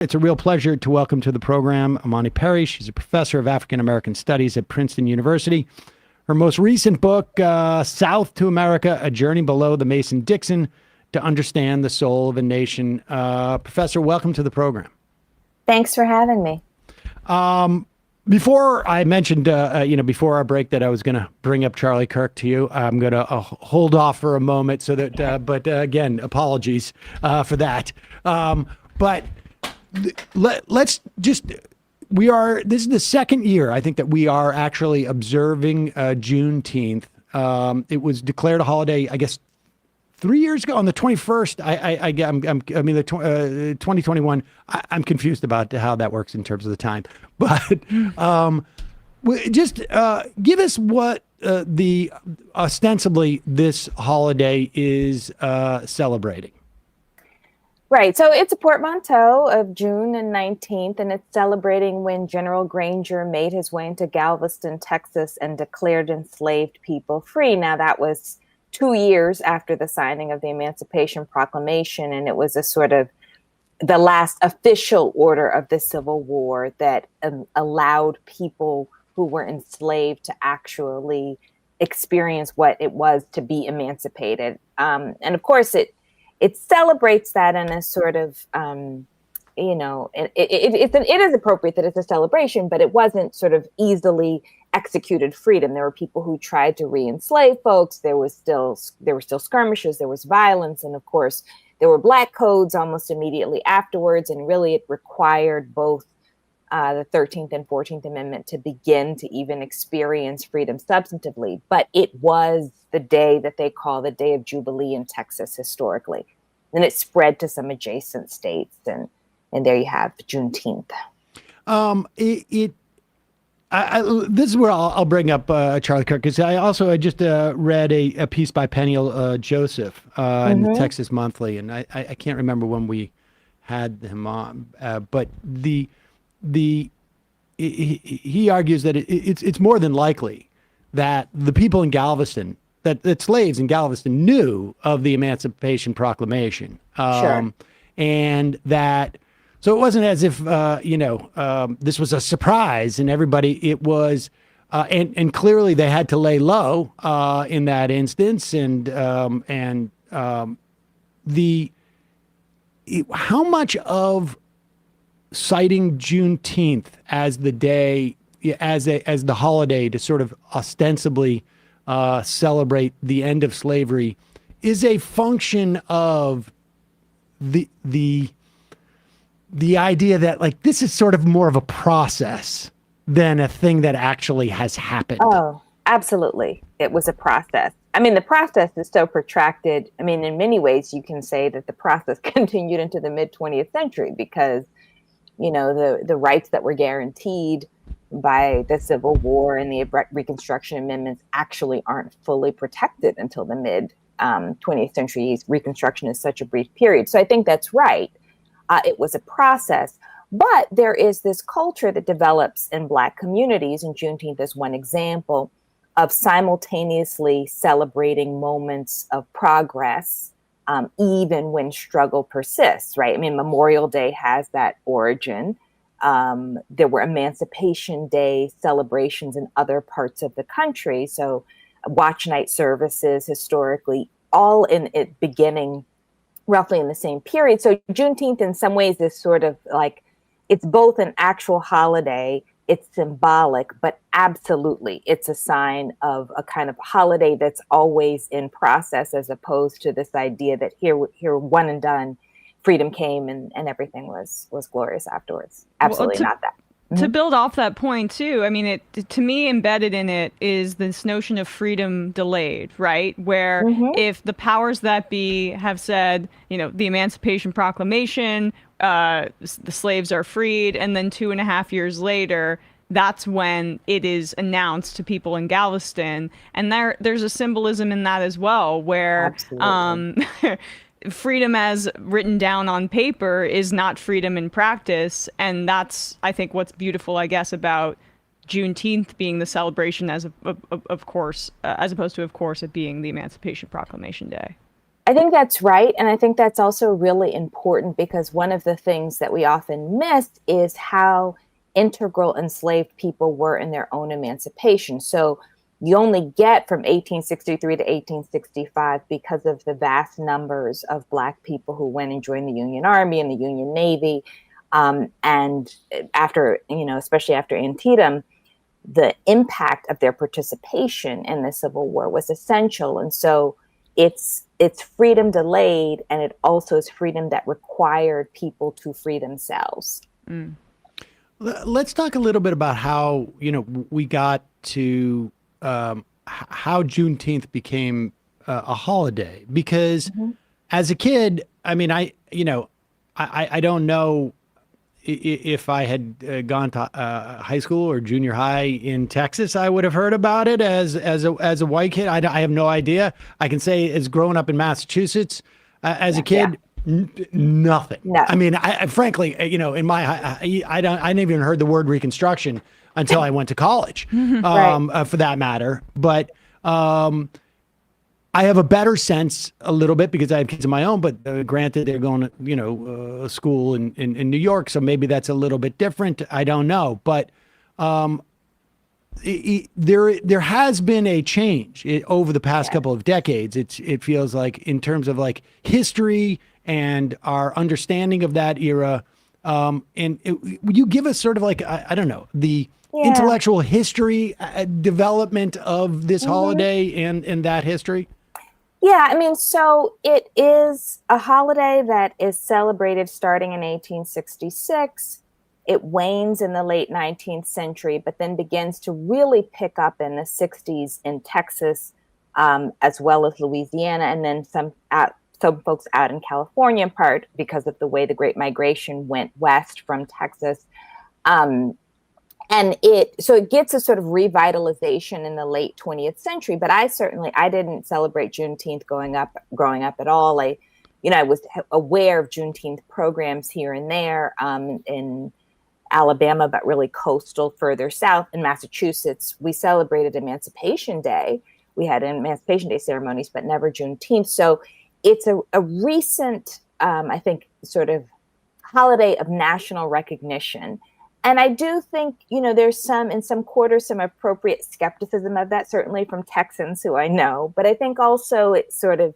It's a real pleasure to welcome to the program Imani Perry. She's a professor of African American Studies at Princeton University. Her most recent book, South to America, A Journey Below the Mason-Dixon to Understand the Soul of a Nation. Professor, welcome to the program. Thanks for having me. Before I mentioned, before our break that I was going to bring up Charlie Kirk to you, I'm going to hold off for a moment so that, but again, apologies for that. But let's just, this is the second year, I think, that we are actually observing Juneteenth. It was declared a holiday, I guess, 3 years ago on the 21st. 2021. I'm confused about how that works in terms of the time. But just give us what the ostensibly this holiday is celebrating. Right. So it's a portmanteau of June and 19th, and it's celebrating when General Granger made his way into Galveston, Texas, and declared enslaved people free. Now, that was 2 years after the signing of the Emancipation Proclamation, and it was a sort of the last official order of the Civil War that allowed people who were enslaved to actually experience what it was to be emancipated. And of course, it celebrates that in a sort of, it is appropriate that it's a celebration, but it wasn't sort of easily executed freedom. There were people who tried to re-enslave folks. There were still skirmishes. There was violence, and of course, there were black codes almost immediately afterwards. And really, it required both the 13th and 14th Amendment to begin to even experience freedom substantively. But it was the day that they call the Day of Jubilee in Texas historically. And it spread to some adjacent states. And there you have Juneteenth. This is where I'll bring up Charlie Kirk, because I just read a piece by Peniel Joseph in the Texas Monthly, and I can't remember when we had him on, but he argues that it's more than likely that the people in Galveston, that slaves in Galveston knew of the Emancipation Proclamation, Sure. And that. So it wasn't as if, this was a surprise and it was, and clearly they had to lay low in that instance. How much of citing Juneteenth as the day, as the holiday to sort of ostensibly celebrate the end of slavery is a function of the idea that, like, this is sort of more of a process than a thing that actually has happened? Oh, absolutely. It was a process. I mean, the process is so protracted. I mean, in many ways, you can say that the process continued into the mid-20th century because, the rights that were guaranteed by the Civil War and the Reconstruction Amendments actually aren't fully protected until the mid-20th century. Reconstruction is such a brief period. So I think that's right. It was a process, but there is this culture that develops in Black communities, and Juneteenth is one example, of simultaneously celebrating moments of progress, even when struggle persists, right? I mean, Memorial Day has that origin. There were Emancipation Day celebrations in other parts of the country. So watch night services historically, all in it beginning roughly in the same period. So Juneteenth in some ways is sort of like, it's both an actual holiday, it's symbolic, but absolutely it's a sign of a kind of holiday that's always in process, as opposed to this idea that here one and done, freedom came and everything was glorious afterwards. Absolutely not that. To build off that point too, I mean, to me, embedded in it is this notion of freedom delayed, right? Where if the powers that be have said, the Emancipation Proclamation, the slaves are freed, and then 2.5 years later, that's when it is announced to people in Galveston. And there's a symbolism in that as well, where freedom as written down on paper is not freedom in practice. And that's, I think, what's beautiful, I guess, about Juneteenth being the celebration as of course, as opposed to, of course, it being the Emancipation Proclamation Day. I think that's right. And I think that's also really important because one of the things that we often miss is how integral enslaved people were in their own emancipation. So you only get from 1863 to 1865 because of the vast numbers of Black people who went and joined the Union Army and the Union Navy. And after, especially after Antietam, the impact of their participation in the Civil War was essential. And so it's freedom delayed, and it also is freedom that required people to free themselves. Mm. Let's talk a little bit about how, we got to how Juneteenth became a holiday, because as a kid, I mean, I don't know if I had gone to high school or junior high in Texas, I would have heard about it as a white kid. I have no idea. I can say as growing up in Massachusetts as a kid, nothing. No. I mean, I frankly, in my I didn't even heard the word Reconstruction until I went to college, Right. for that matter. But I have a better sense a little bit because I have kids of my own, but granted they're going to, school in New York. So maybe that's a little bit different. I don't know. But there has been a change over the past couple of decades. It feels like in terms of like history and our understanding of that era. Would you give us sort of like, I don't know, the intellectual history development of this holiday and that history? Yeah, I mean, so it is a holiday that is celebrated starting in 1866. It wanes in the late 19th century, but then begins to really pick up in the 60s in Texas, as well as Louisiana, and then some folks out in California, in part because of the way the Great Migration went west from Texas. And it gets a sort of revitalization in the late 20th century. But I didn't celebrate Juneteenth growing up at all. I was aware of Juneteenth programs here and there in Alabama, but really coastal further south. In Massachusetts, we celebrated Emancipation Day. We had Emancipation Day ceremonies, but never Juneteenth. So it's a recent, I think, sort of holiday of national recognition. And I do think, there's in some quarters, some appropriate skepticism of that, certainly from Texans who I know. But I think also it's sort of,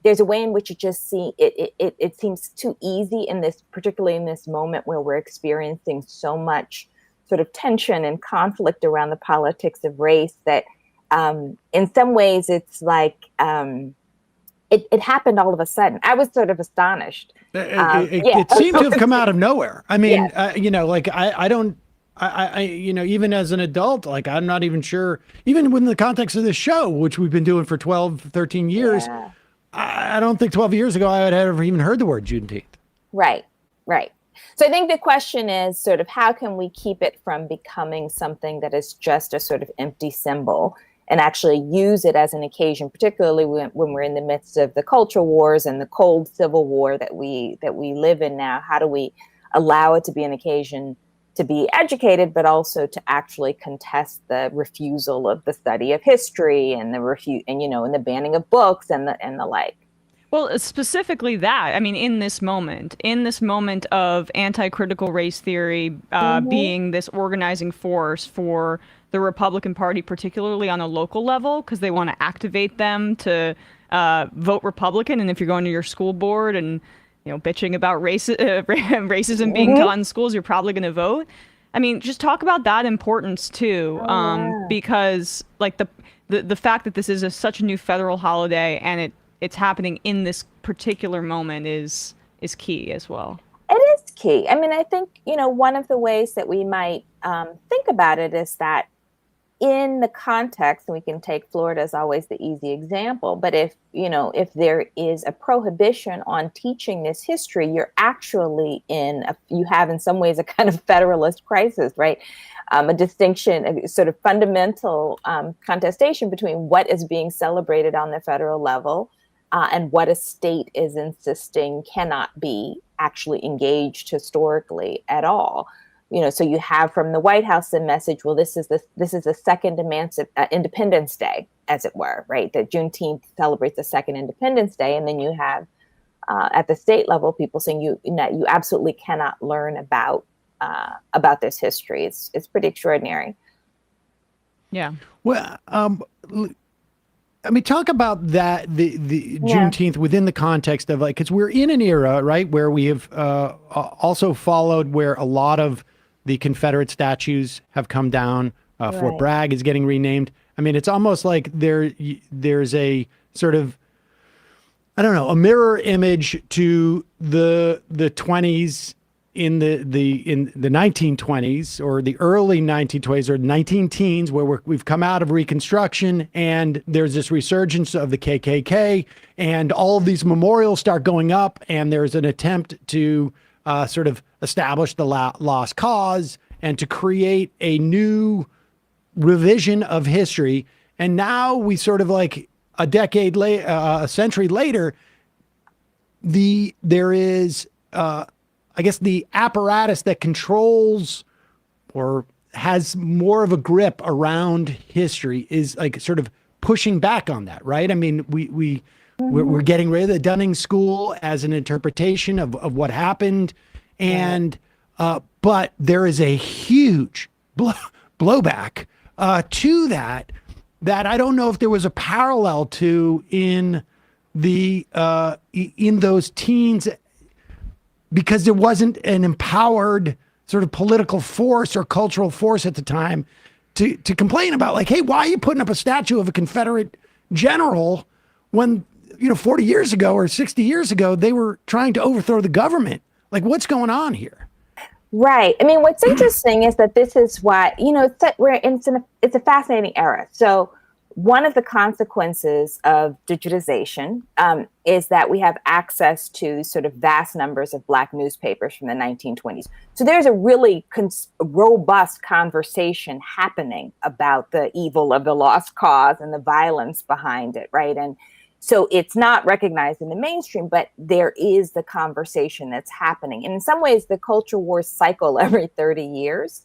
there's a way in which it seems too easy particularly in this moment where we're experiencing so much sort of tension and conflict around the politics of race that in some ways it's like, it happened all of a sudden. I was sort of astonished. It seemed to have come out of nowhere. I mean, yes. I don't, even as an adult, like, I'm not even sure, even within the context of this show, which we've been doing for 12, 13 years, I don't think 12 years ago I had ever even heard the word Juneteenth. Right. So I think the question is sort of how can we keep it from becoming something that is just a sort of empty symbol, and actually use it as an occasion, particularly when we're in the midst of the culture wars and the cold civil war that we live in now. How do we allow it to be an occasion to be educated, but also to actually contest the refusal of the study of history and and the banning of books and the like? Well, specifically that, I mean, in this moment of anti-critical race theory being this organizing force for the Republican Party, particularly on a local level, because they want to activate them to vote Republican. And if you're going to your school board and bitching about racism being taught in schools, you're probably going to vote. I mean, just talk about that importance too, because like the fact that this is such a new federal holiday and it's happening in this particular moment is key as well. It is key. I mean, I think, one of the ways that we might think about it is that in the context, and we can take Florida as always the easy example, but if there is a prohibition on teaching this history, you're actually you have in some ways a kind of federalist crisis, right? A distinction, a sort of fundamental contestation between what is being celebrated on the federal level and what a state is insisting cannot be actually engaged historically at all. So you have from the White House the message, well, this is the second Independence Day, as it were, right? That Juneteenth celebrates the second Independence Day, and then you have at the state level people saying you absolutely cannot learn about this history. It's pretty extraordinary. Yeah. Well, I mean, talk about that, the Juneteenth within the context of, like, because we're in an era, right, where we have also followed where a lot of the Confederate statues have come down. Fort Bragg is getting renamed. I mean, it's almost like there's a sort of, I don't know, a mirror image to the 20s in the 1920s, or the early 1920s, or 19 teens, where we've come out of Reconstruction, and there's this resurgence of the KKK, and all of these memorials start going up, and there's an attempt to sort of establish the lost cause and to create a new revision of history. And now we sort of, like, a decade later, a century later, there is I guess the apparatus that controls or has more of a grip around history is, like, sort of pushing back on that, right? I mean, we're getting rid of the Dunning School as an interpretation of what happened, and but there is a huge blowback to that I don't know if there was a parallel to in those teens, because there wasn't an empowered sort of political force or cultural force at the time to complain about, like, hey, why are you putting up a statue of a Confederate general when, 40 years ago or 60 years ago, they were trying to overthrow the government? Like, what's going on here? Right. I mean, what's interesting is that this is why, it's a fascinating era. So one of the consequences of digitization is that we have access to sort of vast numbers of Black newspapers from the 1920s. So there's a really robust conversation happening about the evil of the lost cause and the violence behind it, right? And so it's not recognized in the mainstream, but there is the conversation that's happening. And in some ways, the culture wars cycle every 30 years.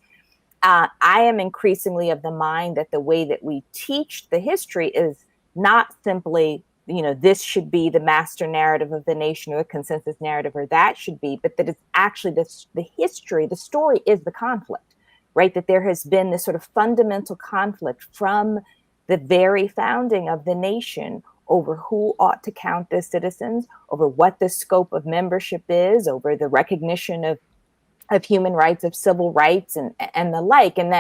I am increasingly of the mind that the way that we teach the history is not simply, this should be the master narrative of the nation or the consensus narrative, or that should be, but that it's actually the history, the story is the conflict, right? That there has been this sort of fundamental conflict from the very founding of the nation over who ought to count as citizens, over what the scope of membership is, over the recognition of human rights, of civil rights, and the like, and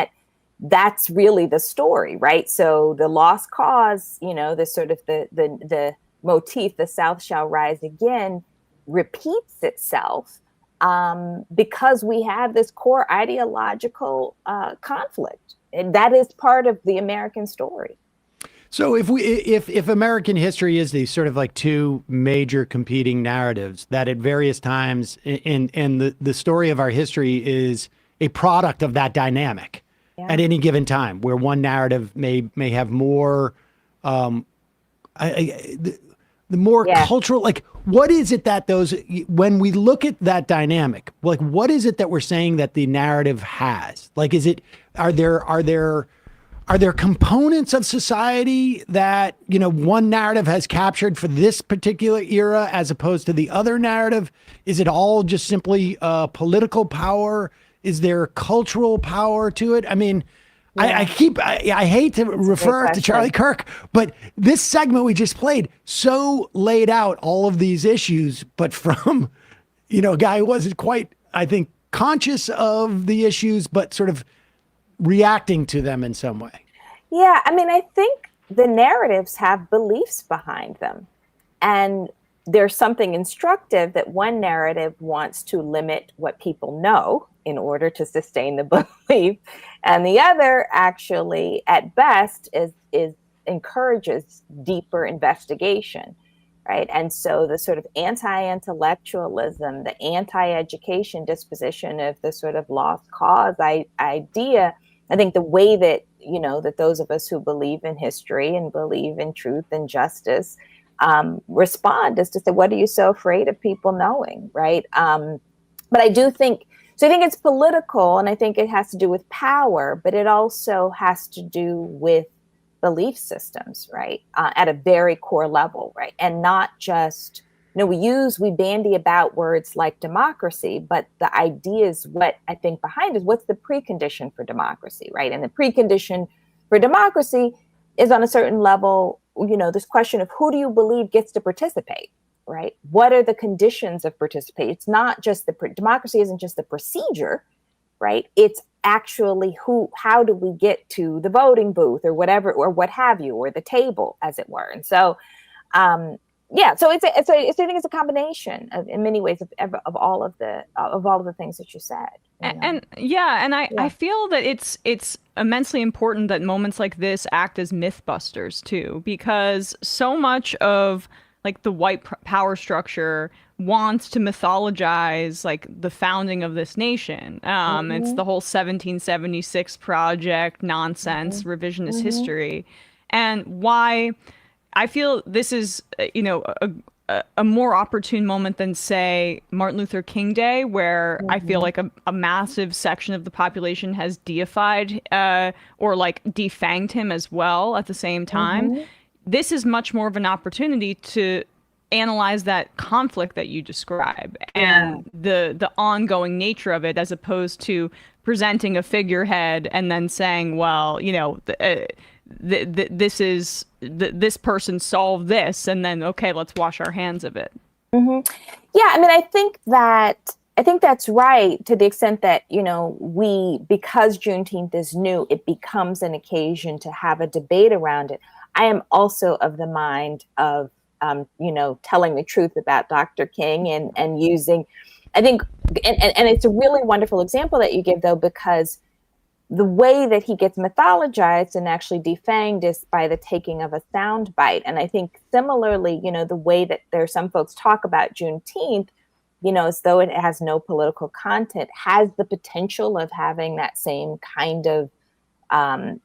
that's really the story, right? So the lost cause, the sort of the motif, the South shall rise again, repeats itself because we have this core ideological conflict, and that is part of the American story. So if American history is these sort of like two major competing narratives that at various times, and the story of our history is a product of that dynamic at any given time, where one narrative may have more, the more cultural, like, what is it that when we look at that dynamic, like, what is it that we're saying that the narrative has? Like, are there components of society that, one narrative has captured for this particular era as opposed to the other narrative? Is it all just simply political power? Is there cultural power to it? I mean, I hate to refer to Charlie Kirk, but this segment we just played so laid out all of these issues, but from, a guy who wasn't quite, I think, conscious of the issues, but sort of reacting to them in some way. Yeah, I mean, I think the narratives have beliefs behind them. And there's something instructive that one narrative wants to limit what people know in order to sustain the belief. And the other actually, at best, is encourages deeper investigation, right? And so the sort of anti-intellectualism, the anti-education disposition of the sort of lost cause idea, I think the way that, that those of us who believe in history and believe in truth and justice respond is to say, what are you so afraid of people knowing, right? But I do think So I think it's political, and I think it has to do with power, but it also has to do with belief systems, right? At a very core level, right? And not just, we bandy about words like democracy, but the idea is what I think behind is what's the precondition for democracy, right? And the precondition for democracy is on a certain level, this question of who do you believe gets to participate, right? What are the conditions of participation? It's not just democracy isn't just the procedure, right? It's actually how do we get to the voting booth or whatever, or what have you, or the table, as it were. And so, so I think it's a combination in many ways of all of the things that you said. I feel that it's immensely important that moments like this act as mythbusters too, because so much of like the white power structure wants to mythologize like the founding of this nation. It's the whole 1776 project nonsense, revisionist history, and why I feel this is a more opportune moment than, say, Martin Luther King Day, where I feel like a massive section of the population has deified or like defanged him as well at the same time. This is much more of an opportunity to analyze that conflict that you describe and the ongoing nature of it, as opposed to presenting a figurehead and then saying, well, this person solved this, and then, okay, let's wash our hands of it. Yeah, I mean, I think that's right, to the extent that, because Juneteenth is new, it becomes an occasion to have a debate around it. I am also of the mind of, telling the truth about Dr. King and using, I think, and it's a really wonderful example that you give, though, because the way that he gets mythologized and actually defanged is by the taking of a sound bite. And I think similarly, the way that there are some folks talk about Juneteenth, as though it has no political content, has the potential of having that same kind of, kind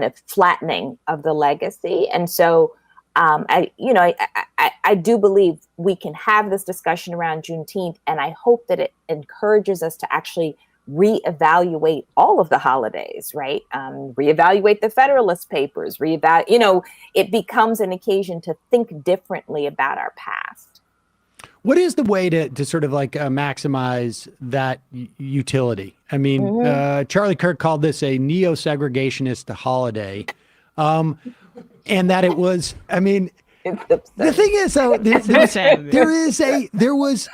of flattening of the legacy. And so I do believe we can have this discussion around Juneteenth, and I hope that it encourages us to actually reevaluate all of the holidays, right? Reevaluate the Federalist Papers, it becomes an occasion to think differently about our past. What is the way to sort of like maximize that utility? I mean, Charlie Kirk called this a neo-segregationist holiday. And that it was, I mean, the thing is, though, there was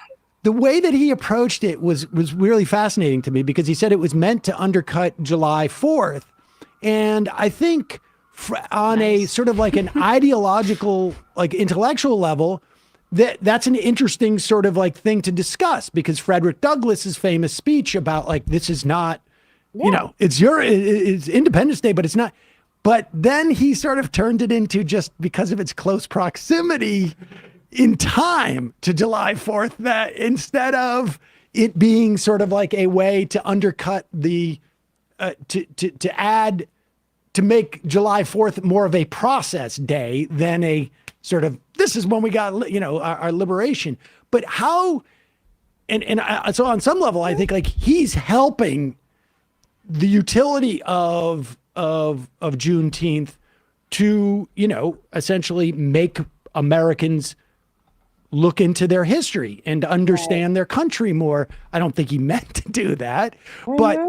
the way that he approached it was really fascinating to me, because he said it was meant to undercut July 4th. And I think on a sort of like an ideological, like intellectual level, that's an interesting sort of like thing to discuss, because Frederick Douglass's famous speech about like, this is not, it's Independence Day, but it's not. But then he sort of turned it into, just because of its close proximity in time to July 4th, that instead of it being sort of like a way to undercut the, to make July 4th more of a process day than a sort of, this is when we got, our liberation. But how, so on some level, I think like he's helping the utility of Juneteenth to, essentially make Americans look into their history and understand their country more. I don't think he meant to do that, but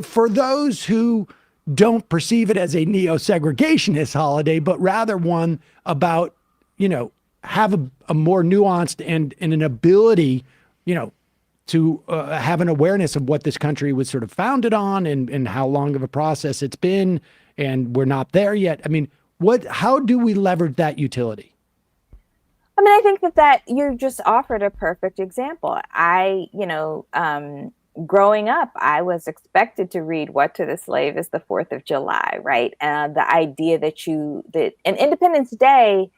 for those who don't perceive it as a neo-segregationist holiday, but rather one about, have a more nuanced and an ability, to have an awareness of what this country was sort of founded on and how long of a process it's been, and we're not there yet. I mean, how do we leverage that utility? I mean, I think that you just offered a perfect example. Growing up, I was expected to read What to the Slave is the 4th of July, right? And the idea that and Independence Day,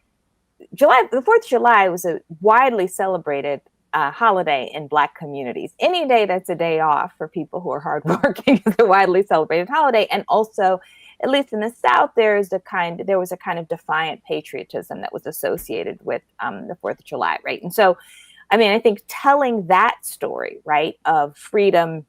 the 4th of July was a widely celebrated holiday in Black communities. Any day that's a day off for people who are hardworking is a widely celebrated holiday. And also, at least in the South, there was a kind of defiant patriotism that was associated with the 4th of July, right? And so I mean, I think telling that story, right, of freedom,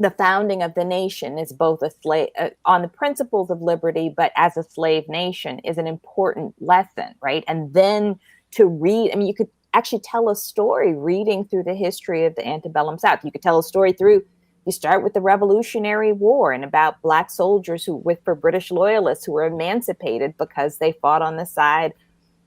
the founding of the nation is both a slave on the principles of liberty, but as a slave nation is an important lesson, right? And then to read, I mean, you could actually tell a story reading through the history of the antebellum South. You could tell a story through, you start with the Revolutionary War and about Black soldiers for British loyalists who were emancipated because they fought on the side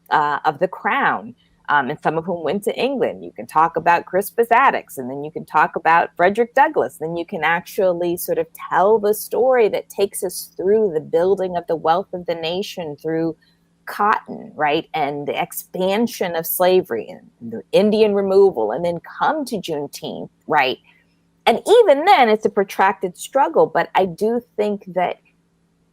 of the crown. And some of whom went to England. You can talk about Crispus Attucks, and then you can talk about Frederick Douglass. Then you can actually sort of tell the story that takes us through the building of the wealth of the nation through cotton, right? And the expansion of slavery and the Indian removal, and then come to Juneteenth, right? And even then, it's a protracted struggle. But I do think that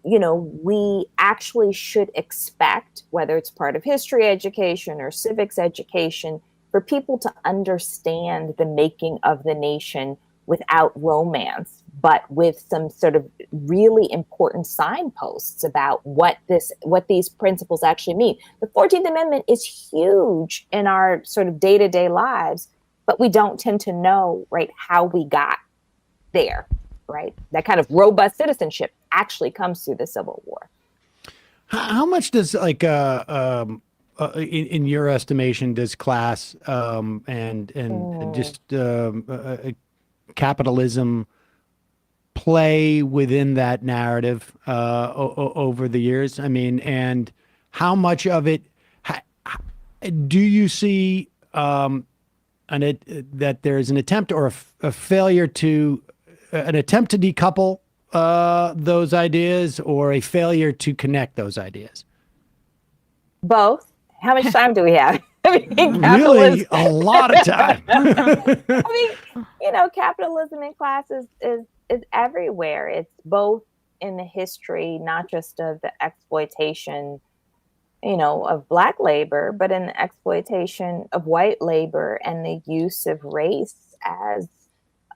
we actually should expect, whether it's part of history education or civics education, for people to understand the making of the nation without romance, but with some sort of really important signposts about what these principles actually mean. The 14th Amendment is huge in our sort of day-to-day lives, but we don't tend to know, right, how we got there. Right, that kind of robust citizenship actually comes through the Civil War. How much does in your estimation does class and just capitalism play within that narrative over the years? I mean, and how much of it do you see that there is an attempt or a failure to an attempt to decouple those ideas, or a failure to connect those ideas? Both. How much time do we have? Really, a lot of time. I mean, capitalism in class is everywhere. It's both in the history, not just of the exploitation, of Black labor, but in the exploitation of white labor and the use of race as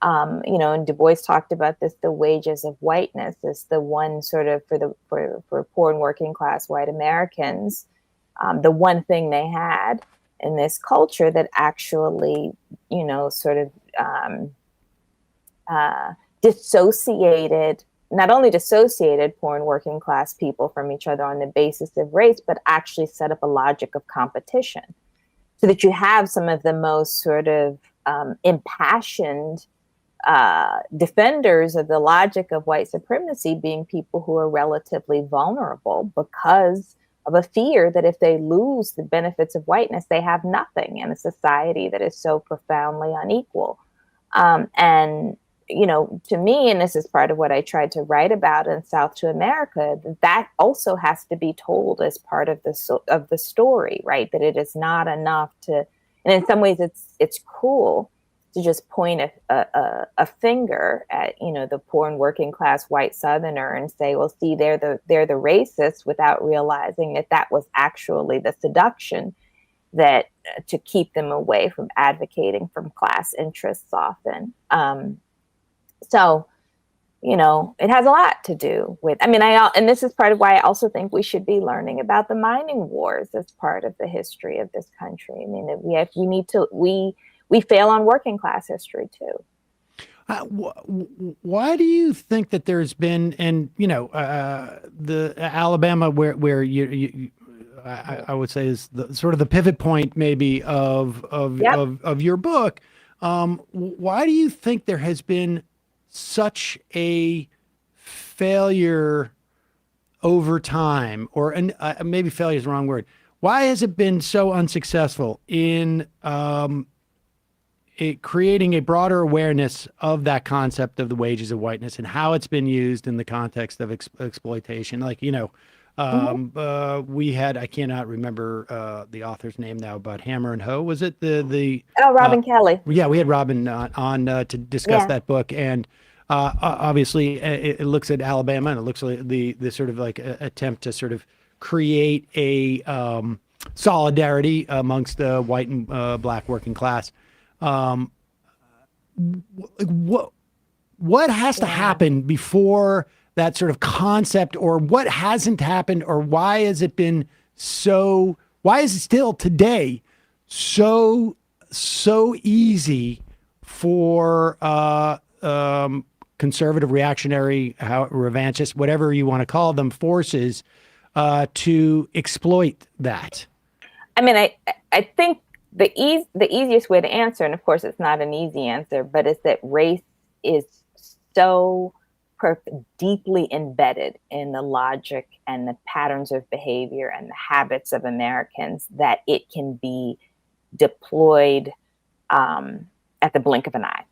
and Du Bois talked about this, the wages of whiteness is the one sort of for poor and working class white Americans, the one thing they had in this culture that actually, not only dissociated poor and working class people from each other on the basis of race, but actually set up a logic of competition so that you have some of the most sort of impassioned defenders of the logic of white supremacy being people who are relatively vulnerable because of a fear that if they lose the benefits of whiteness, they have nothing in a society that is so profoundly unequal. And, to me, and this is part of what I tried to write about in South to America, that also has to be told as part of the story, right? That it is not enough to, and in some ways it's cruel to just point a finger at, the poor and working class white Southerner and say, well, see, they're the racists, without realizing that was actually the seduction that to keep them away from advocating from class interests often. So, it has a lot to do with, and this is part of why I also think we should be learning about the mining wars as part of the history of this country. I mean, we fail on working class history too. Why do you think that there's been, and the Alabama, where I would say is the sort of the pivot point maybe of your book? Why do you think there has been such a failure over time, or maybe failure is the wrong word? Why has it been so unsuccessful in creating a broader awareness of that concept of the wages of whiteness and how it's been used in the context of exploitation? Like, we had, I cannot remember the author's name now, but Hammer and Hoe, was it Robin Kelly? Yeah, we had Robin on to discuss that book, and obviously it looks at Alabama, and it looks like the sort of like attempt to sort of create a solidarity amongst the white and Black working class. What has to happen before that sort of concept, or what hasn't happened, or why has it been why is it still today so so easy for conservative, reactionary, revanchist, whatever you want to call them, forces to exploit that? I mean, I think the easiest way to answer, and of course it's not an easy answer, but is that race is so deeply embedded in the logic and the patterns of behavior and the habits of Americans that it can be deployed at the blink of an eye.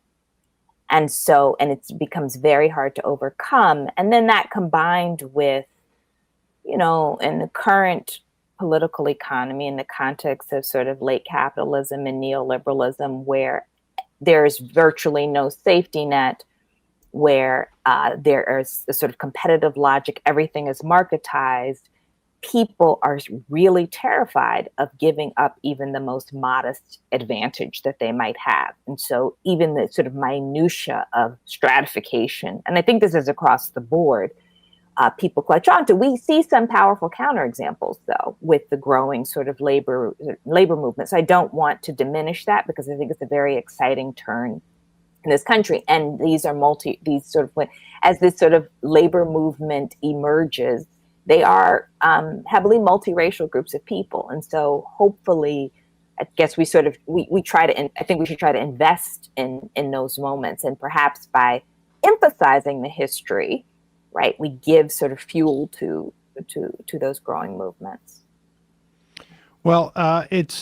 And it becomes very hard to overcome. And then that combined with, in the current political economy, in the context of sort of late capitalism and neoliberalism, where there's virtually no safety net, where there is a sort of competitive logic, everything is marketized, people are really terrified of giving up even the most modest advantage that they might have. And so even the sort of minutia of stratification, and I think this is across the board, people clutch on to. We see some powerful counterexamples, though, with the growing sort of labor movements. I don't want to diminish that because I think it's a very exciting turn in this country. And as this sort of labor movement emerges, they are heavily multiracial groups of people. And so hopefully, I guess we try to, I think we should try to invest in those moments. And perhaps by emphasizing the history, right, we give sort of fuel to those growing movements. Well, it's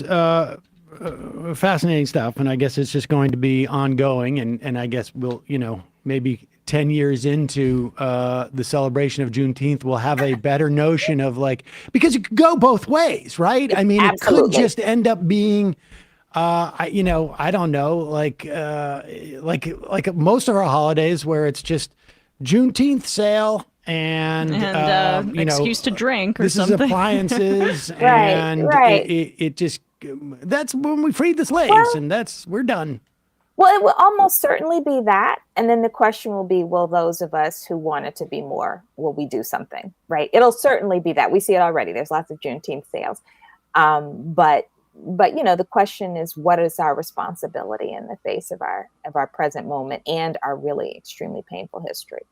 fascinating stuff, and I guess it's just going to be ongoing. And I guess we'll, maybe 10 years into the celebration of Juneteenth, we'll have a better notion of because it could go both ways, right? I mean, Absolutely. It could just end up being, I don't know, like most of our holidays where it's just Juneteenth sale and excuse to drink or something. This is appliances, Right, and right. It just, that's when we freed the slaves, and we're done. Well, it will almost certainly be that. And then the question will be, will those of us who want it to be more, will we do something, right? It'll certainly be that. We see it already. There's lots of Juneteenth sales. But the question is, what is our responsibility in the face of our present moment and our really extremely painful history?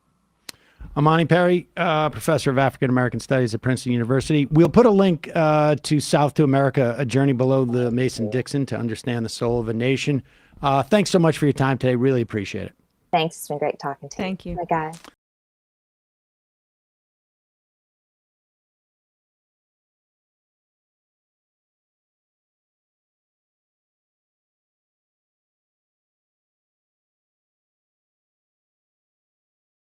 Imani Perry, professor of African American Studies at Princeton University. We'll put a link to South to America, A Journey Below the Mason-Dixon, to understand the soul of a nation. Thanks so much for your time today. Really appreciate it. Thanks. It's been great talking to you. Thank you. My guy.